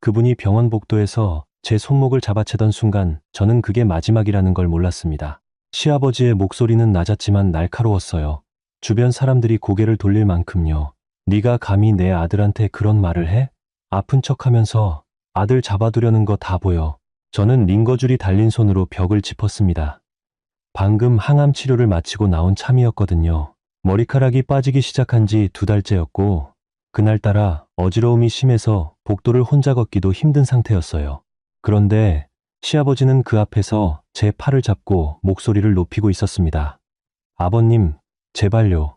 그분이 병원 복도에서 제 손목을 잡아채던 순간 저는 그게 마지막이라는 걸 몰랐습니다. 시아버지의 목소리는 낮았지만 날카로웠어요. 주변 사람들이 고개를 돌릴 만큼요. 네가 감히 내 아들한테 그런 말을 해? 아픈 척하면서 아들 잡아두려는 거 다 보여. 저는 링거줄이 달린 손으로 벽을 짚었습니다. 방금 항암 치료를 마치고 나온 참이었거든요. 머리카락이 빠지기 시작한 지 2달째였고 그날따라 어지러움이 심해서 복도를 혼자 걷기도 힘든 상태였어요. 그런데 시아버지는 그 앞에서 제 팔을 잡고 목소리를 높이고 있었습니다. 아버님, 제발요.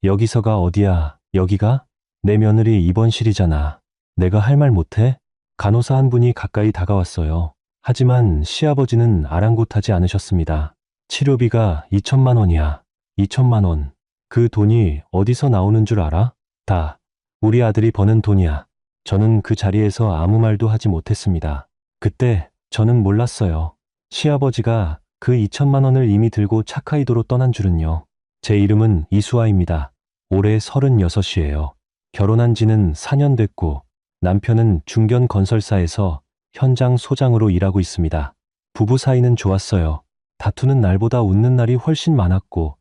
여기서가 어디야? 여기가? 내 며느리 입원실이잖아. 내가 할 말 못해? 간호사 한 분이 가까이 다가왔어요. 하지만 시아버지는 아랑곳하지 않으셨습니다. 치료비가 2천만 원이야. 2천만 원. 그 돈이 어디서 나오는 줄 알아? 다 우리 아들이 버는 돈이야. 저는 그 자리에서 아무 말도 하지 못했습니다. 그때 저는 몰랐어요. 시아버지가 그 2천만 원을 이미 들고 차카이도로 떠난 줄은요. 제 이름은 이수아입니다. 올해 36이에요. 결혼한 지는 4년 됐고 남편은 중견 건설사에서 현장 소장으로 일하고 있습니다. 부부 사이는 좋았어요. 다투는 날보다 웃는 날이 훨씬 많았고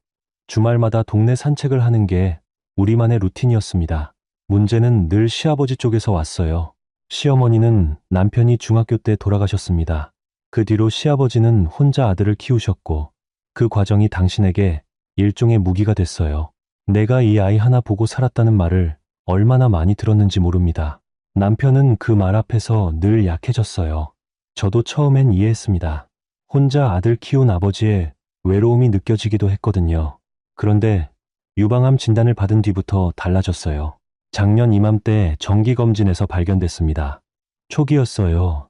주말마다 동네 산책을 하는 게 우리만의 루틴이었습니다. 문제는 늘 시아버지 쪽에서 왔어요. 시어머니는 남편이 중학교 때 돌아가셨습니다. 그 뒤로 시아버지는 혼자 아들을 키우셨고 그 과정이 당신에게 일종의 무기가 됐어요. 내가 이 아이 하나 보고 살았다는 말을 얼마나 많이 들었는지 모릅니다. 남편은 그 말 앞에서 늘 약해졌어요. 저도 처음엔 이해했습니다. 혼자 아들 키운 아버지의 외로움이 느껴지기도 했거든요. 그런데 유방암 진단을 받은 뒤부터 달라졌어요. 작년 이맘때 정기검진에서 발견됐습니다. 초기였어요.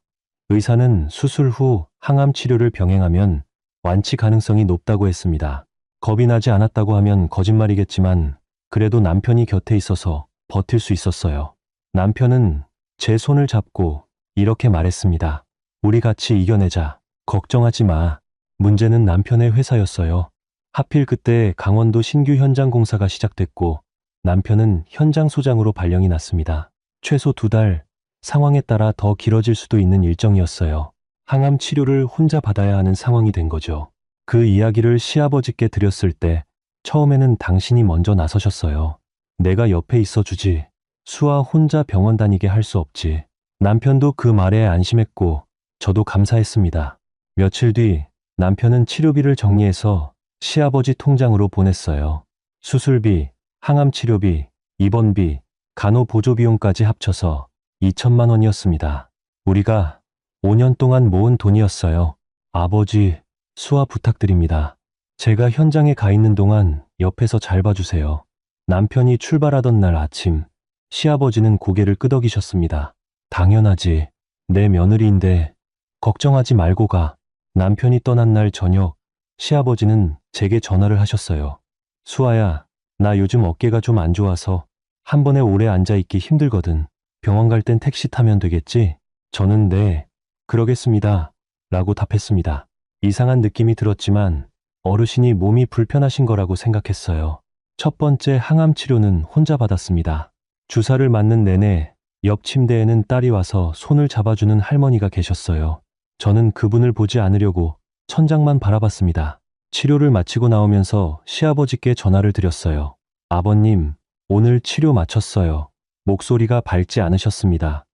의사는 수술 후 항암 치료를 병행하면 완치 가능성이 높다고 했습니다. 겁이 나지 않았다고 하면 거짓말이겠지만 그래도 남편이 곁에 있어서 버틸 수 있었어요. 남편은 제 손을 잡고 이렇게 말했습니다. 우리 같이 이겨내자. 걱정하지 마. 문제는 남편의 회사였어요. 하필 그때 강원도 신규 현장 공사가 시작됐고 남편은 현장 소장으로 발령이 났습니다. 최소 2달, 상황에 따라 더 길어질 수도 있는 일정이었어요. 항암 치료를 혼자 받아야 하는 상황이 된 거죠. 그 이야기를 시아버지께 드렸을 때 처음에는 당신이 먼저 나서셨어요. 내가 옆에 있어주지. 수아 혼자 병원 다니게 할 수 없지. 남편도 그 말에 안심했고 저도 감사했습니다. 며칠 뒤 남편은 치료비를 정리해서 시아버지 통장으로 보냈어요. 수술비, 항암 치료비, 입원비, 간호보조비용까지 합쳐서 2천만 원이었습니다. 우리가 5년 동안 모은 돈이었어요. 아버지, 수아 부탁드립니다. 제가 현장에 가 있는 동안 옆에서 잘 봐주세요. 남편이 출발하던 날 아침, 시아버지는 고개를 끄덕이셨습니다. 당연하지. 내 며느리인데 걱정하지 말고 가. 남편이 떠난 날 저녁, 시아버지는 제게 전화를 하셨어요. 수아야, 나 요즘 어깨가 좀 안 좋아서 한 번에 오래 앉아있기 힘들거든. 병원 갈 땐 택시 타면 되겠지? 저는 네, 그러겠습니다. 라고 답했습니다. 이상한 느낌이 들었지만 어르신이 몸이 불편하신 거라고 생각했어요. 첫 번째 항암 치료는 혼자 받았습니다. 주사를 맞는 내내 옆 침대에는 딸이 와서 손을 잡아주는 할머니가 계셨어요. 저는 그분을 보지 않으려고 천장만 바라봤습니다. 치료를 마치고 나오면서 시아버지께 전화를 드렸어요. 아버님, 오늘 치료 마쳤어요. 목소리가 밝지 않으셨습니다.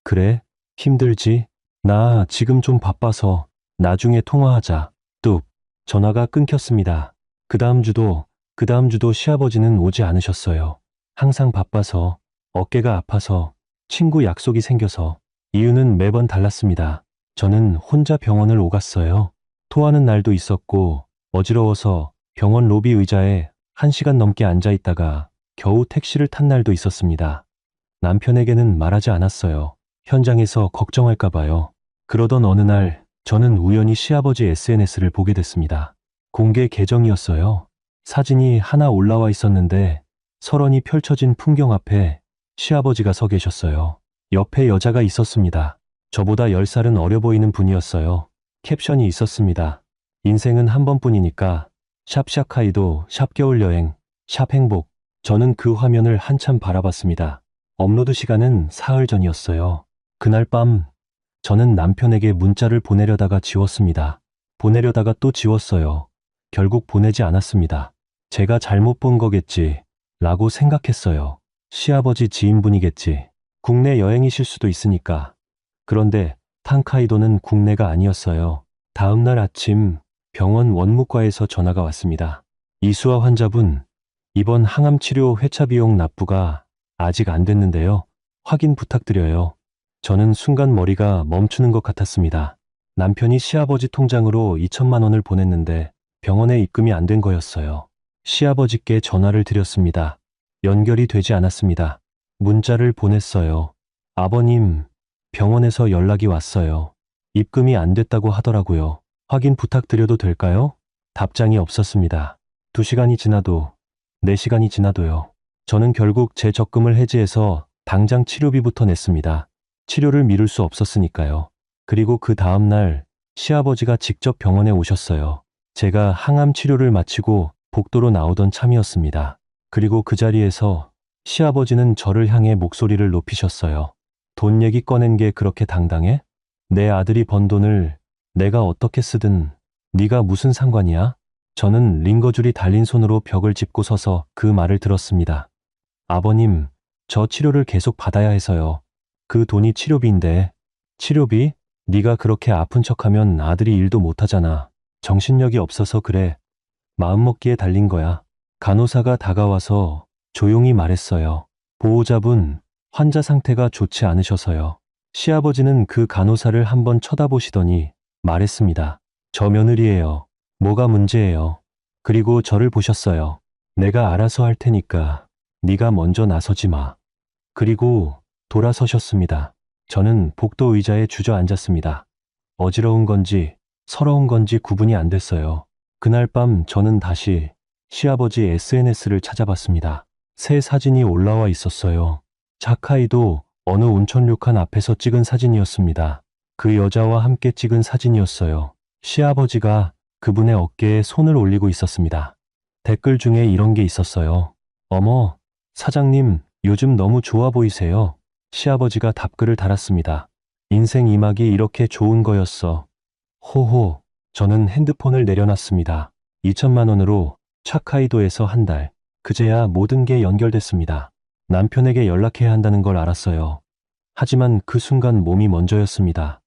그래? 힘들지? 나 지금 좀 바빠서 나중에 통화하자. 뚝. 전화가 끊겼습니다. 그 다음 주도 시아버지는 오지 않으셨어요. 항상 바빠서, 어깨가 아파서, 친구 약속이 생겨서. 이유는 매번 달랐습니다. 저는 혼자 병원을 오갔어요. 토하는 날도 있었고 어지러워서 병원 로비 의자에 1시간 넘게 앉아있다가 겨우 택시를 탄 날도 있었습니다. 남편에게는 말하지 않았어요. 현장에서 걱정할까 봐요. 그러던 어느 날 저는 우연히 시아버지 SNS를 보게 됐습니다. 공개 계정이었어요. 사진이 하나 올라와 있었는데 설원이 펼쳐진 풍경 앞에 시아버지가 서 계셨어요. 옆에 여자가 있었습니다. 저보다 10살은 어려 보이는 분이었어요. 캡션이 있었습니다. 인생은 한 번뿐이니까 샵 샤카이도, 샵 겨울여행, 샵 행복. 저는 그 화면을 한참 바라봤습니다. 업로드 시간은 사흘 전이었어요. 그날 밤 저는 남편에게 문자를 보내려다가 지웠습니다. 보내려다가 또 지웠어요. 결국 보내지 않았습니다. 제가 잘못 본 거겠지 라고 생각했어요. 시아버지 지인분이겠지. 국내 여행이실 수도 있으니까. 그런데 탕카이도는 국내가 아니었어요. 다음 날 아침 병원 원무과에서 전화가 왔습니다. 이수아 환자분, 이번 항암 치료 회차 비용 납부가 아직 안 됐는데요. 확인 부탁드려요. 저는 순간 머리가 멈추는 것 같았습니다. 남편이 시아버지 통장으로 2천만 원을 보냈는데 병원에 입금이 안 된 거였어요. 시아버지께 전화를 드렸습니다. 연결이 되지 않았습니다. 문자를 보냈어요. 아버님, 병원에서 연락이 왔어요. 입금이 안 됐다고 하더라고요. 확인 부탁드려도 될까요? 답장이 없었습니다. 2시간이 지나도, 4시간이 지나도요. 저는 결국 제 적금을 해지해서 당장 치료비부터 냈습니다. 치료를 미룰 수 없었으니까요. 그리고 그 다음 날 시아버지가 직접 병원에 오셨어요. 제가 항암 치료를 마치고 복도로 나오던 참이었습니다. 그리고 그 자리에서 시아버지는 저를 향해 목소리를 높이셨어요. 돈 얘기 꺼낸 게 그렇게 당당해? 내 아들이 번 돈을 내가 어떻게 쓰든 네가 무슨 상관이야? 저는 링거줄이 달린 손으로 벽을 짚고 서서 그 말을 들었습니다. 아버님, 저 치료를 계속 받아야 해서요. 그 돈이 치료비인데. 치료비? 네가 그렇게 아픈 척하면 아들이 일도 못하잖아. 정신력이 없어서 그래. 마음먹기에 달린 거야. 간호사가 다가와서 조용히 말했어요. 보호자분, 환자 상태가 좋지 않으셔서요. 시아버지는 그 간호사를 한번 쳐다보시더니 말했습니다. 저 며느리예요. 뭐가 문제예요? 그리고 저를 보셨어요. 내가 알아서 할 테니까 네가 먼저 나서지 마. 그리고 돌아서셨습니다. 저는 복도 의자에 주저앉았습니다. 어지러운 건지 서러운 건지 구분이 안 됐어요. 그날 밤 저는 다시 시아버지 SNS를 찾아봤습니다. 새 사진이 올라와 있었어요. 자카이도 어느 온천료칸 앞에서 찍은 사진이었습니다. 그 여자와 함께 찍은 사진이었어요. 시아버지가 그분의 어깨에 손을 올리고 있었습니다. 댓글 중에 이런 게 있었어요. 어머, 사장님, 요즘 너무 좋아 보이세요. 시아버지가 답글을 달았습니다. 인생 이막이 이렇게 좋은 거였어. 호호, 저는 핸드폰을 내려놨습니다. 2천만 원으로 차카이도에서 한 달. 그제야 모든 게 연결됐습니다. 남편에게 연락해야 한다는 걸 알았어요. 하지만 그 순간 몸이 먼저였습니다.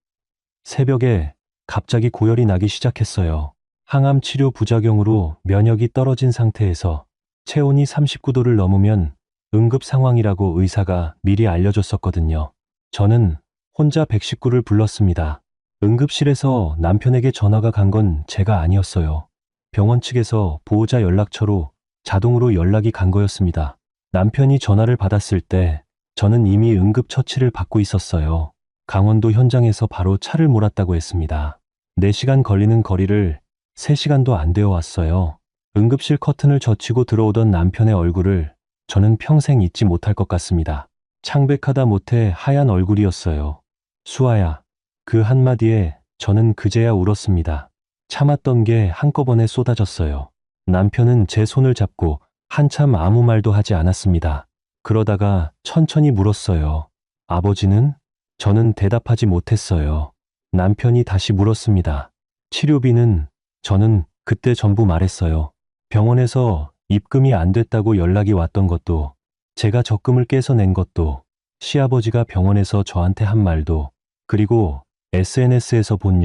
새벽에 갑자기 고열이 나기 시작했어요. 항암 치료 부작용으로 면역이 떨어진 상태에서 체온이 39도를 넘으면 응급 상황이라고 의사가 미리 알려줬었거든요. 저는 혼자 119를 불렀습니다. 응급실에서 남편에게 전화가 간 건 제가 아니었어요. 병원 측에서 보호자 연락처로 자동으로 연락이 간 거였습니다. 남편이 전화를 받았을 때 저는 이미 응급처치를 받고 있었어요. 강원도 현장에서 바로 차를 몰았다고 했습니다. 4시간 걸리는 거리를 3시간도 안 되어 왔어요. 응급실 커튼을 젖히고 들어오던 남편의 얼굴을 저는 평생 잊지 못할 것 같습니다. 창백하다 못해 하얀 얼굴이었어요. 수아야. 그 한마디에 저는 그제야 울었습니다. 참았던 게 한꺼번에 쏟아졌어요. 남편은 제 손을 잡고 한참 아무 말도 하지 않았습니다. 그러다가 천천히 물었어요. 아버지는? 저는 대답하지 못했어요. 남편이 다시 물었습니다. 치료비는? 저는 그때 전부 말했어요. 병원에서 입금이 안 됐다고 연락이 왔던 것도, 제가 적금을 깨서 낸 것도, 시아버지가 병원에서 저한테 한 말도, 그리고 SNS에서 본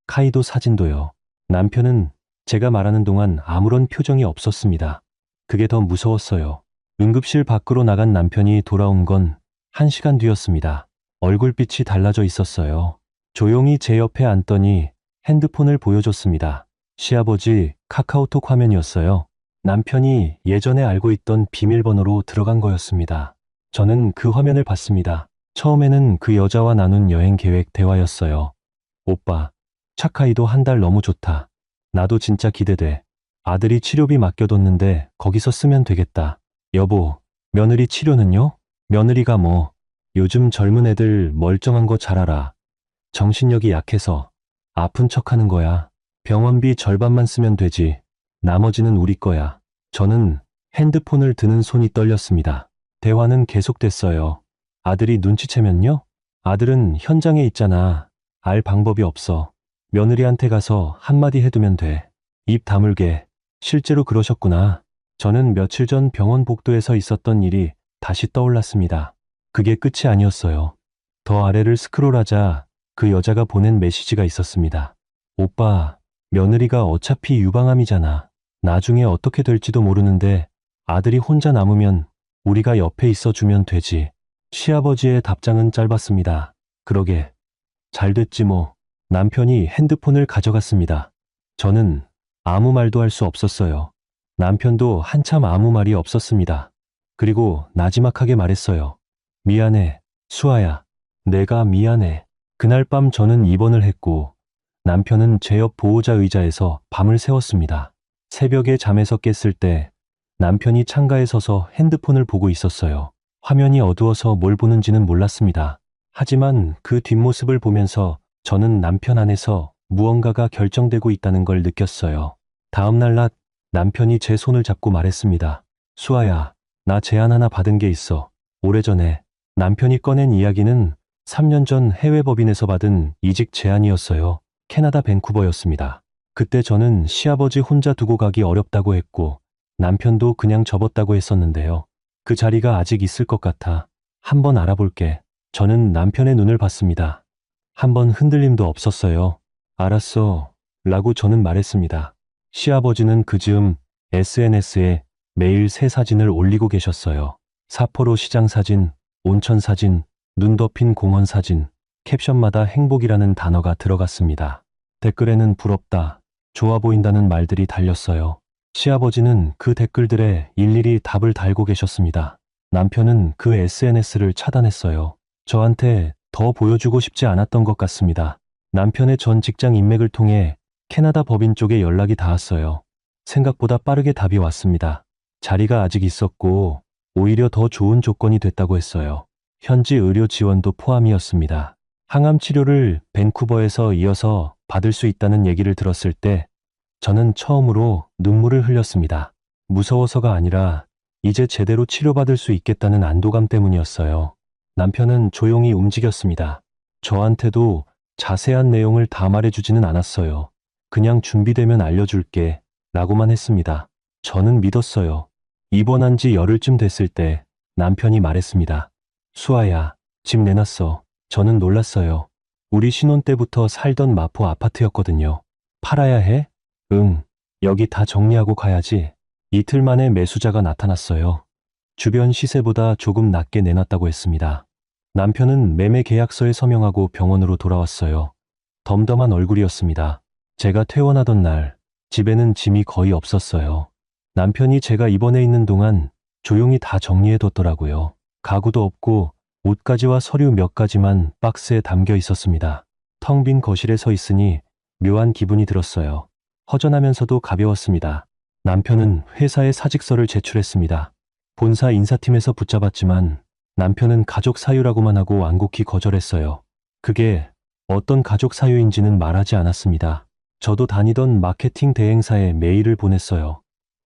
카이도 사진도요. 남편은 제가 말하는 동안 아무런 표정이 없었습니다. 그게 더 무서웠어요. 응급실 밖으로 나간 남편이 돌아온 건 1시간 뒤였습니다. 얼굴빛이 달라져 있었어요. 조용히 제 옆에 앉더니 핸드폰을 보여줬습니다. 시아버지 카카오톡 화면이었어요. 남편이 예전에 알고 있던 비밀번호로 들어간 거였습니다. 저는 그 화면을 봤습니다. 처음에는 그 여자와 나눈 여행 계획 대화였어요. 오빠, 차카이도 한 달 너무 좋다. 나도 진짜 기대돼. 아들이 치료비 맡겨뒀는데 거기서 쓰면 되겠다. 여보, 며느리 치료는요? 며느리가 뭐, 요즘 젊은 애들 멀쩡한 거 잘 알아. 정신력이 약해서 아픈 척하는 거야. 병원비 절반만 쓰면 되지. 나머지는 우리 거야. 저는 핸드폰을 드는 손이 떨렸습니다. 대화는 계속됐어요. 아들이 눈치채면요? 아들은 현장에 있잖아. 알 방법이 없어. 며느리한테 가서 한마디 해두면 돼. 입 다물게. 실제로 그러셨구나. 저는 며칠 전 병원 복도에서 있었던 일이 다시 떠올랐습니다. 그게 끝이 아니었어요. 더 아래를 스크롤하자 그 여자가 보낸 메시지가 있었습니다. 오빠, 며느리가 어차피 유방암이잖아. 나중에 어떻게 될지도 모르는데 아들이 혼자 남으면 우리가 옆에 있어주면 되지. 시아버지의 답장은 짧았습니다. 그러게. 잘 됐지 뭐. 남편이 핸드폰을 가져갔습니다. 저는 아무 말도 할 수 없었어요. 남편도 한참 아무 말이 없었습니다. 그리고 나지막하게 말했어요. 미안해, 수아야. 내가 미안해. 그날 밤 저는 입원을 했고 남편은 제 옆 보호자 의자에서 밤을 새웠습니다. 새벽에 잠에서 깼을 때 남편이 창가에 서서 핸드폰을 보고 있었어요. 화면이 어두워서 뭘 보는지는 몰랐습니다. 하지만 그 뒷모습을 보면서 저는 남편 안에서 무언가가 결정되고 있다는 걸 느꼈어요. 다음 날 낮 남편이 제 손을 잡고 말했습니다. 수아야, 나 제안 하나 받은 게 있어. 오래전에 남편이 꺼낸 이야기는 3년 전 해외 법인에서 받은 이직 제안이었어요. 캐나다 밴쿠버였습니다. 그때 저는 시아버지 혼자 두고 가기 어렵다고 했고 남편도 그냥 접었다고 했었는데요. 그 자리가 아직 있을 것 같아. 한번 알아볼게. 저는 남편의 눈을 봤습니다. 한 번 흔들림도 없었어요. 알았어. 라고 저는 말했습니다. 시아버지는 그 즈음 SNS에 매일 새 사진을 올리고 계셨어요. 사포로 시장 사진, 온천 사진, 눈 덮인 공원 사진, 캡션마다 행복이라는 단어가 들어갔습니다. 댓글에는 부럽다, 좋아 보인다는 말들이 달렸어요. 시아버지는 그 댓글들에 일일이 답을 달고 계셨습니다. 남편은 그 SNS를 차단했어요. 저한테 더 보여주고 싶지 않았던 것 같습니다. 남편의 전 직장 인맥을 통해 캐나다 법인 쪽에 연락이 닿았어요. 생각보다 빠르게 답이 왔습니다. 자리가 아직 있었고 오히려 더 좋은 조건이 됐다고 했어요. 현지 의료 지원도 포함이었습니다. 항암 치료를 밴쿠버에서 이어서 받을 수 있다는 얘기를 들었을 때 저는 처음으로 눈물을 흘렸습니다. 무서워서가 아니라 이제 제대로 치료받을 수 있겠다는 안도감 때문이었어요. 남편은 조용히 움직였습니다. 저한테도 자세한 내용을 다 말해주지는 않았어요. 그냥 준비되면 알려줄게 라고만 했습니다. 저는 믿었어요. 입원한 지 열흘쯤 됐을 때 남편이 말했습니다. 수아야, 집 내놨어. 저는 놀랐어요. 우리 신혼 때부터 살던 마포 아파트였거든요. 팔아야 해? 응, 여기 다 정리하고 가야지. 이틀 만에 매수자가 나타났어요. 주변 시세보다 조금 낮게 내놨다고 했습니다. 남편은 매매 계약서에 서명하고 병원으로 돌아왔어요. 덤덤한 얼굴이었습니다. 제가 퇴원하던 날, 집에는 짐이 거의 없었어요. 남편이 제가 입원해 있는 동안 조용히 다 정리해뒀더라고요. 가구도 없고 옷가지와 서류 몇 가지만 박스에 담겨 있었습니다. 텅 빈 거실에 서 있으니 묘한 기분이 들었어요. 허전하면서도 가벼웠습니다. 남편은 회사에 사직서를 제출했습니다. 본사 인사팀에서 붙잡았지만 남편은 가족 사유라고만 하고 완곡히 거절했어요. 그게 어떤 가족 사유인지는 말하지 않았습니다. 저도 다니던 마케팅 대행사에 메일을 보냈어요.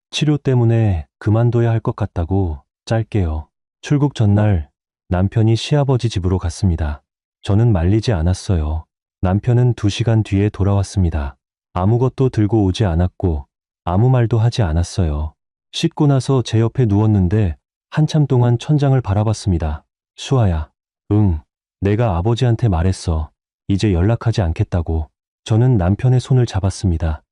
치료 때문에 그만둬야 할 것 같다고 짧게요. 출국 전날 남편이 시아버지 집으로 갔습니다. 저는 말리지 않았어요. 남편은 2시간 뒤에 돌아왔습니다. 아무것도 들고 오지 않았고 아무 말도 하지 않았어요. 씻고 나서 제 옆에 누웠는데 한참 동안 천장을 바라봤습니다. 수아야, 응, 내가 아버지한테 말했어. 이제 연락하지 않겠다고. 저는 남편의 손을 잡았습니다.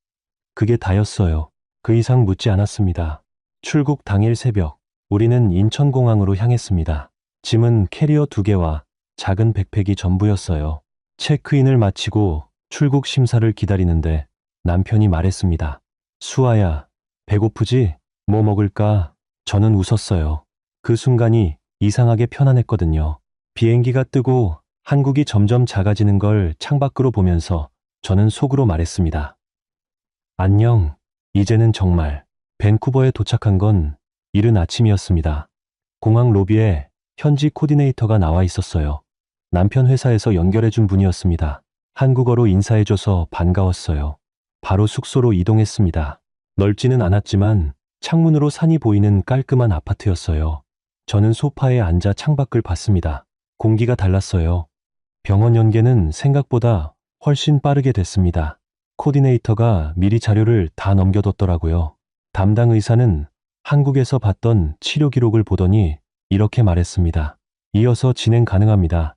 그게 다였어요. 그 이상 묻지 않았습니다. 출국 당일 새벽, 우리는 인천공항으로 향했습니다. 짐은 캐리어 2개와 작은 백팩이 전부였어요. 체크인을 마치고 출국 심사를 기다리는데 남편이 말했습니다. 수아야, 배고프지? 뭐 먹을까? 저는 웃었어요. 그 순간이 이상하게 편안했거든요. 비행기가 뜨고 한국이 점점 작아지는 걸 창밖으로 보면서 저는 속으로 말했습니다. 안녕, 이제는 정말. 밴쿠버에 도착한 건 이른 아침이었습니다. 공항 로비에 현지 코디네이터가 나와 있었어요. 남편 회사에서 연결해준 분이었습니다. 한국어로 인사해줘서 반가웠어요. 바로 숙소로 이동했습니다. 넓지는 않았지만 창문으로 산이 보이는 깔끔한 아파트였어요. 저는 소파에 앉아 창밖을 봤습니다. 공기가 달랐어요. 병원 연계는 생각보다 훨씬 빠르게 됐습니다. 코디네이터가 미리 자료를 다 넘겨뒀더라고요. 담당 의사는 한국에서 봤던 치료 기록을 보더니 이렇게 말했습니다. 이어서 진행 가능합니다.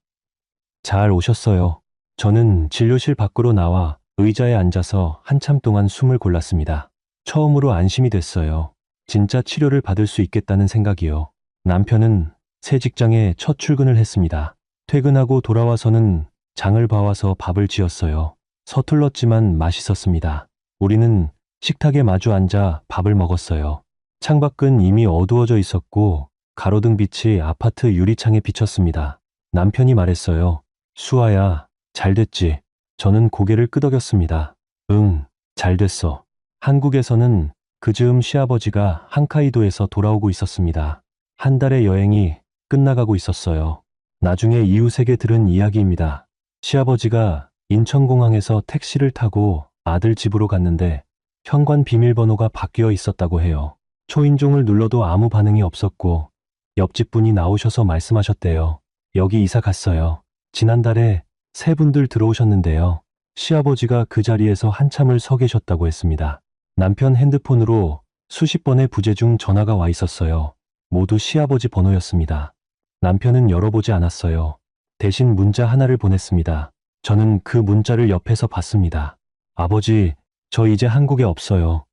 잘 오셨어요. 저는 진료실 밖으로 나와 의자에 앉아서 한참 동안 숨을 골랐습니다. 처음으로 안심이 됐어요. 진짜 치료를 받을 수 있겠다는 생각이요. 남편은 새 직장에 첫 출근을 했습니다. 퇴근하고 돌아와서는 장을 봐와서 밥을 지었어요. 서툴렀지만 맛있었습니다. 우리는 식탁에 마주 앉아 밥을 먹었어요. 창밖은 이미 어두워져 있었고 가로등 빛이 아파트 유리창에 비쳤습니다. 남편이 말했어요. 수아야, 잘 됐지? 저는 고개를 끄덕였습니다. 응, 잘 됐어. 한국에서는 그 즈음 시아버지가 홋카이도에서 돌아오고 있었습니다. 한 달의 여행이 끝나가고 있었어요. 나중에 이웃에게 들은 이야기입니다. 시아버지가 인천공항에서 택시를 타고 아들 집으로 갔는데 현관 비밀번호가 바뀌어 있었다고 해요. 초인종을 눌러도 아무 반응이 없었고 옆집 분이 나오셔서 말씀하셨대요. 여기 이사 갔어요. 지난달에 세 분들 들어오셨는데요. 시아버지가 그 자리에서 한참을 서 계셨다고 했습니다. 남편 핸드폰으로 수십 번의 부재 중 전화가 와 있었어요. 모두 시아버지 번호였습니다. 남편은 열어보지 않았어요. 대신 문자 하나를 보냈습니다. 저는 그 문자를 옆에서 봤습니다. 아버지, 저 이제 한국에 없어요.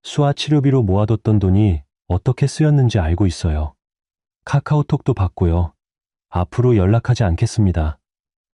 수아 치료비로 모아뒀던 돈이 어떻게 쓰였는지 알고 있어요. 카카오톡도 받고요. 앞으로 연락하지 않겠습니다.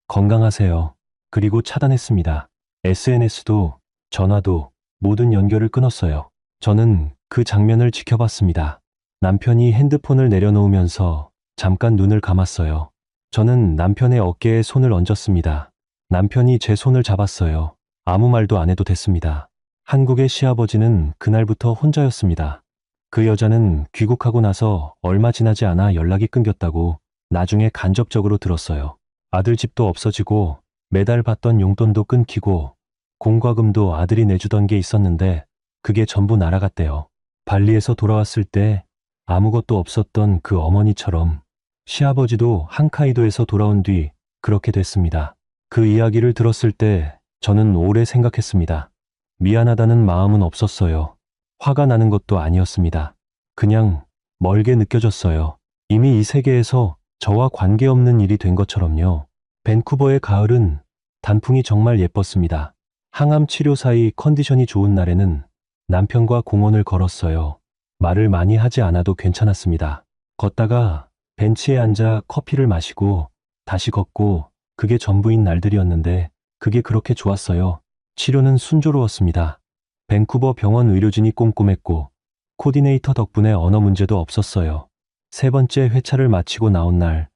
건강하세요. 그리고 차단했습니다. SNS도 전화도 모든 연결을 끊었어요. 저는 그 장면을 지켜봤습니다. 남편이 핸드폰을 내려놓으면서 잠깐 눈을 감았어요. 저는 남편의 어깨에 손을 얹었습니다. 남편이 제 손을 잡았어요. 아무 말도 안 해도 됐습니다. 한국의 시아버지는 그날부터 혼자였습니다. 그 여자는 귀국하고 나서 얼마 지나지 않아 연락이 끊겼다고 나중에 간접적으로 들었어요. 아들 집도 없어지고 매달 받던 용돈도 끊기고 공과금도 아들이 내주던 게 있었는데 그게 전부 날아갔대요. 발리에서 돌아왔을 때 아무것도 없었던 그 어머니처럼 시아버지도 홋카이도에서 돌아온 뒤 그렇게 됐습니다. 그 이야기를 들었을 때 저는 오래 생각했습니다. 미안하다는 마음은 없었어요. 화가 나는 것도 아니었습니다. 그냥 멀게 느껴졌어요. 이미 이 세계에서 저와 관계없는 일이 된 것처럼요. 밴쿠버의 가을은 단풍이 정말 예뻤습니다. 항암 치료 사이 컨디션이 좋은 날에는 남편과 공원을 걸었어요. 말을 많이 하지 않아도 괜찮았습니다. 걷다가 벤치에 앉아 커피를 마시고 다시 걷고 그게 전부인 날들이었는데 그게 그렇게 좋았어요. 치료는 순조로웠습니다. 밴쿠버 병원 의료진이 꼼꼼했고 코디네이터 덕분에 언어 문제도 없었어요. 세 번째 회차를 마치고 나온 날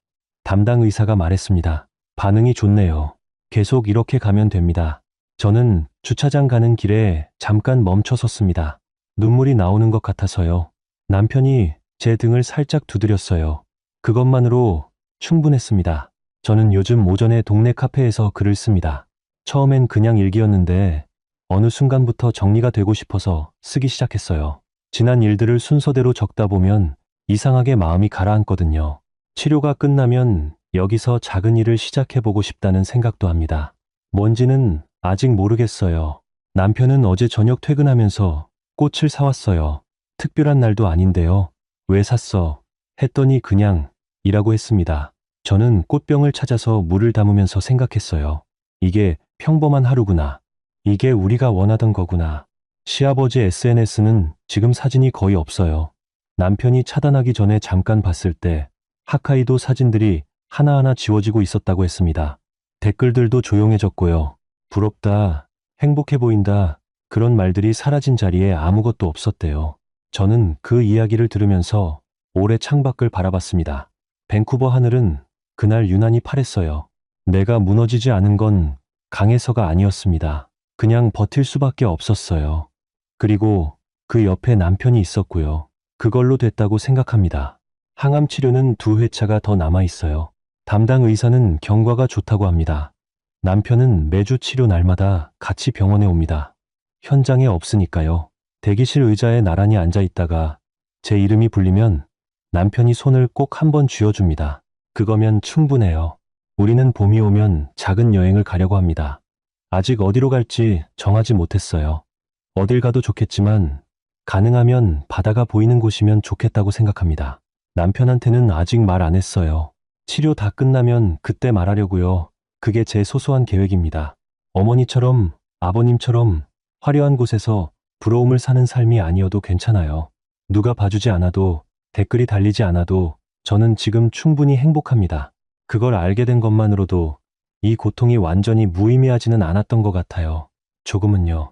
담당 의사가 말했습니다. 반응이 좋네요. 계속 이렇게 가면 됩니다. 저는 주차장 가는 길에 잠깐 멈춰 섰습니다. 눈물이 나오는 것 같아서요. 남편이 제 등을 살짝 두드렸어요. 그것만으로 충분했습니다. 저는 요즘 오전에 동네 카페에서 글을 씁니다. 처음엔 그냥 일기였는데 어느 순간부터 정리가 되고 싶어서 쓰기 시작했어요. 지난 일들을 순서대로 적다 보면 이상하게 마음이 가라앉거든요. 치료가 끝나면 여기서 작은 일을 시작해보고 싶다는 생각도 합니다. 뭔지는 아직 모르겠어요. 남편은 어제 저녁 퇴근하면서 꽃을 사왔어요. 특별한 날도 아닌데요. 왜 샀어? 했더니 그냥 이라고 했습니다. 저는 꽃병을 찾아서 물을 담으면서 생각했어요. 이게 평범한 하루구나. 이게 우리가 원하던 거구나. 시아버지 SNS는 지금 사진이 거의 없어요. 남편이 차단하기 전에 잠깐 봤을 때 홋카이도 사진들이 하나하나 지워지고 있었다고 했습니다. 댓글들도 조용해졌고요. 부럽다, 행복해 보인다, 그런 말들이 사라진 자리에 아무것도 없었대요. 저는 그 이야기를 들으면서 오래 창밖을 바라봤습니다. 밴쿠버 하늘은 그날 유난히 파랬어요. 내가 무너지지 않은 건 강해서가 아니었습니다. 그냥 버틸 수밖에 없었어요. 그리고 그 옆에 남편이 있었고요. 그걸로 됐다고 생각합니다. 항암 치료는 2회차가 더 남아 있어요. 담당 의사는 경과가 좋다고 합니다. 남편은 매주 치료 날마다 같이 병원에 옵니다. 현장에 없으니까요. 대기실 의자에 나란히 앉아 있다가 제 이름이 불리면 남편이 손을 꼭 한번 쥐어줍니다. 그거면 충분해요. 우리는 봄이 오면 작은 여행을 가려고 합니다. 아직 어디로 갈지 정하지 못했어요. 어딜 가도 좋겠지만 가능하면 바다가 보이는 곳이면 좋겠다고 생각합니다. 남편한테는 아직 말 안 했어요. 치료 다 끝나면 그때 말하려고요. 그게 제 소소한 계획입니다. 어머니처럼 아버님처럼 화려한 곳에서 부러움을 사는 삶이 아니어도 괜찮아요. 누가 봐주지 않아도 댓글이 달리지 않아도 저는 지금 충분히 행복합니다. 그걸 알게 된 것만으로도 이 고통이 완전히 무의미하지는 않았던 것 같아요. 조금은요.